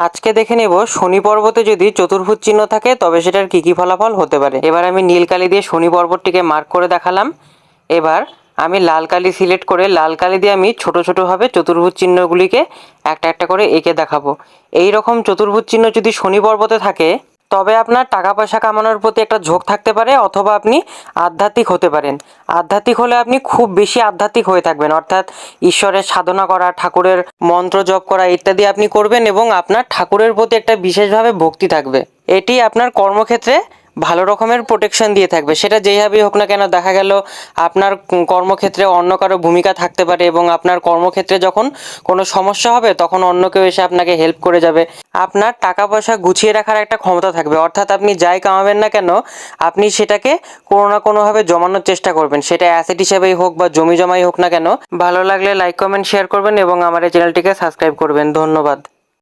আজকে দেখে নেব শনি পর্বতে যদি চতুর্ভুজ চিহ্ন থাকে তবে সেটার কি কি ফলাফল হতে পারে। এবার আমি নীল কালি দিয়ে শনি পর্বতটিকে মার্ক করে দেখালাম। এবার আমি লাল কালি সিলেক্ট করে লাল কালি দিয়ে আমি ছোট ছোটোভাবে চতুর্ভুজ চিহ্নগুলিকে একটা একটা করে এঁকে দেখাবো। এই রকম চতুর্ভুজ চিহ্ন যদি শনি পর্বতে থাকে তবে আপনার টাকা পয়সা কামানোর প্রতি একটা ঝোঁক থাকতে পারে, অথবা আপনি আধ্যাত্মিক হতে পারেন। আধ্যাত্মিক হলে আপনি খুব বেশি আধ্যাত্মিক হয়ে থাকবেন, অর্থাৎ ঈশ্বরের সাধনা করা, ঠাকুরের মন্ত্র জপ করা ইত্যাদি আপনি করবেন এবং আপনার ঠাকুরের প্রতি একটা বিশেষভাবে ভক্তি থাকবে। এটি আপনার কর্মক্ষেত্রে ভালো রকমের প্রোটেকশন দিয়ে থাকবে। সেটা যেইভাবেই হোক না কেন, দেখা গেল আপনার কর্মক্ষেত্রে অন্য কারো ভূমিকা থাকতে পারে এবং আপনার কর্মক্ষেত্রে যখন কোনো সমস্যা হবে তখন অন্য কেউ এসে আপনাকে হেল্প করে যাবে। আপনার টাকা পয়সা গুছিয়ে রাখার একটা ক্ষমতা থাকবে, অর্থাৎ আপনি যাই কামাবেন না কেন আপনি সেটাকে কোনো না কোনোভাবে জমানোর চেষ্টা করবেন, সেটা অ্যাসেট হিসেবেই হোক বা জমি জমাই হোক না কেন। ভালো লাগলে লাইক কমেন্ট শেয়ার করবেন এবং আমার এই চ্যানেলটিকে সাবস্ক্রাইব করবেন। ধন্যবাদ।